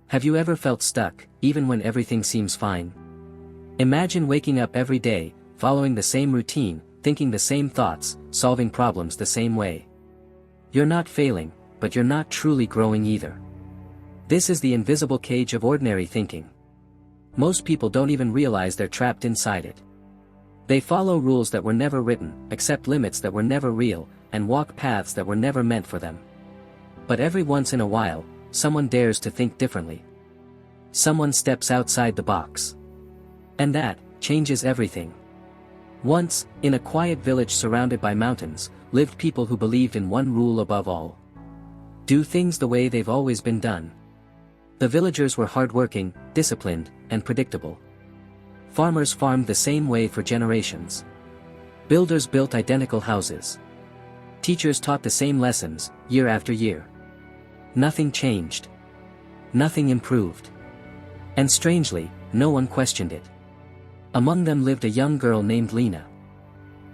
Have you ever felt stuck, even when everything seems fine? Imagine waking up every day, following the same routine, thinking the same thoughts, solving problems the same way. You're not failing, but you're not truly growing either. This is the invisible cage of ordinary thinking. Most people don't even realize they're trapped inside it. They follow rules that were never written, accept limits that were never real, and walk paths that were never meant for them. But every once in a while, someone dares to think differently. Someone steps outside the box. And that changes everything. Once, in a quiet village surrounded by mountains, lived people who believed in one rule above all. Do things the way they've always been done. The villagers were hardworking, disciplined, and predictable. Farmers farmed the same way for generations. Builders built identical houses. Teachers taught the same lessons, year after year. Nothing changed. Nothing improved. And strangely, no one questioned it. Among them lived a young girl named Lena.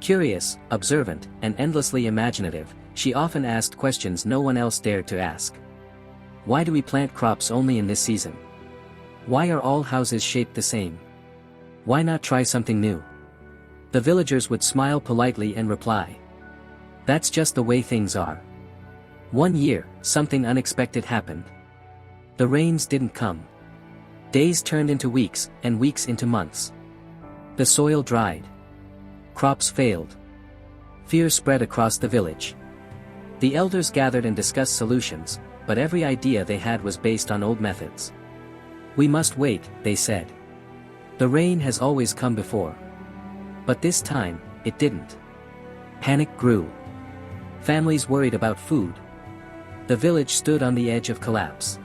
Curious, observant, and endlessly imaginative, she often asked questions no one else dared to ask. Why do we plant crops only in this season? Why are all houses shaped the same? Why not try something new? The villagers would smile politely and reply, "That's just the way things are." One year, something unexpected happened. The rains didn't come. Days turned into weeks, and weeks into months. The soil dried. Crops failed. Fear spread across the village. The elders gathered and discussed solutions, but every idea they had was based on old methods. "We must wait," they said. "The rain has always come before." But this time, it didn't. Panic grew. Families worried about food. The village stood on the edge of collapse.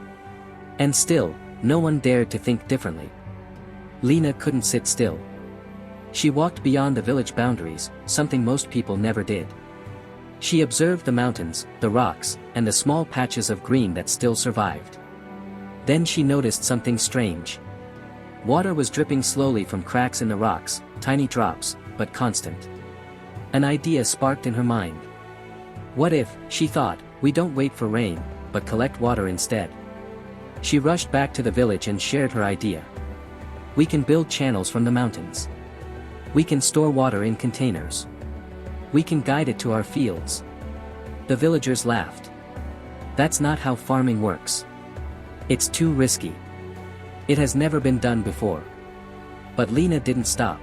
And still, no one dared to think differently. Lena couldn't sit still. She walked beyond the village boundaries, something most people never did. She observed the mountains, the rocks, and the small patches of green that still survived. Then she noticed something strange. Water was dripping slowly from cracks in the rocks, tiny drops, but constant. An idea sparked in her mind. What if, she thought, we don't wait for rain, but collect water instead? She rushed back to the village and shared her idea. We can build channels from the mountains. We can store water in containers. We can guide it to our fields. The villagers laughed. That's not how farming works. It's too risky. It has never been done before. But Lena didn't stop.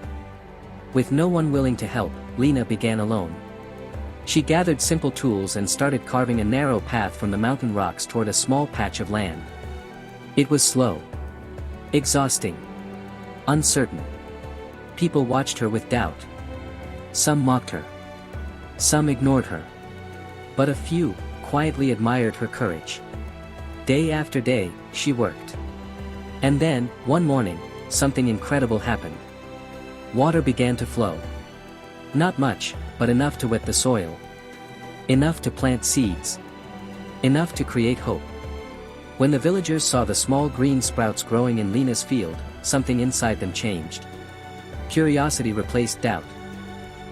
With no one willing to help, Lena began alone. She gathered simple tools and started carving a narrow path from the mountain rocks toward a small patch of land. It was slow. Exhausting. Uncertain. People watched her with doubt. Some mocked her. Some ignored her. But a few quietly admired her courage. Day after day, she worked. And then, one morning, something incredible happened. Water began to flow. Not much, but enough to wet the soil. Enough to plant seeds. Enough to create hope. When the villagers saw the small green sprouts growing in Lena's field, something inside them changed. Curiosity replaced doubt.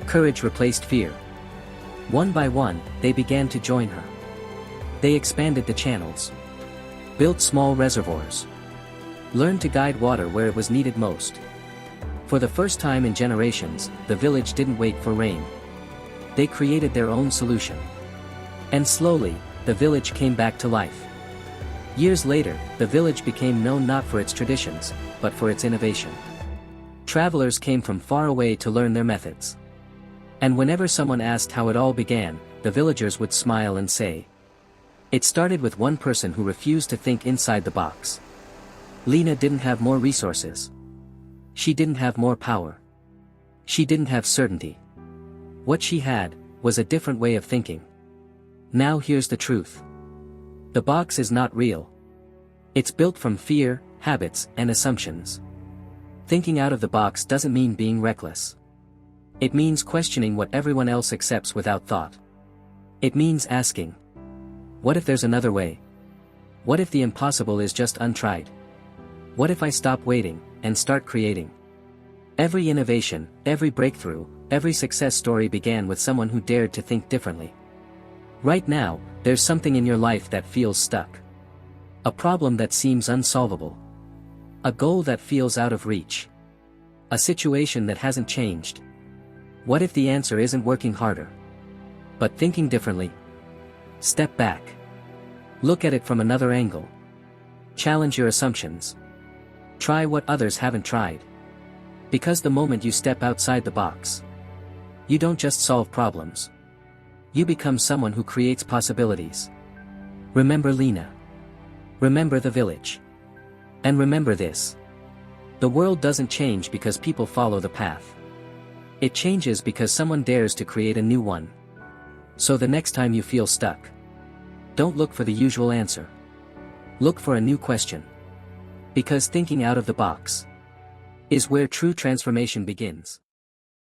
Courage replaced fear. One by one, they began to join her. They expanded the channels. Built small reservoirs. Learned to guide water where it was needed most. For the first time in generations, the village didn't wait for rain. They created their own solution. And slowly, the village came back to life. Years later, the village became known not for its traditions, but for its innovation. Travelers came from far away to learn their methods. And whenever someone asked how it all began, the villagers would smile and say, "It started with one person who refused to think inside the box." Lena didn't have more resources. She didn't have more power. She didn't have certainty. What she had was a different way of thinking. Now here's the truth. The box is not real. It's built from fear, habits, and assumptions. Thinking out of the box doesn't mean being reckless. It means questioning what everyone else accepts without thought. It means asking, what if there's another way? What if the impossible is just untried? What if I stop waiting and start creating? Every innovation, every breakthrough, every success story began with someone who dared to think differently. Right now, there's something in your life that feels stuck. A problem that seems unsolvable. A goal that feels out of reach. A situation that hasn't changed. What if the answer isn't working harder, but thinking differently? Step back. Look at it from another angle. Challenge your assumptions. Try what others haven't tried. Because the moment you step outside the box, you don't just solve problems. You become someone who creates possibilities. Remember Lena. Remember the village. And remember this. The world doesn't change because people follow the path. It changes because someone dares to create a new one. So the next time you feel stuck, don't look for the usual answer. Look for a new question. Because thinking out of the box is where true transformation begins.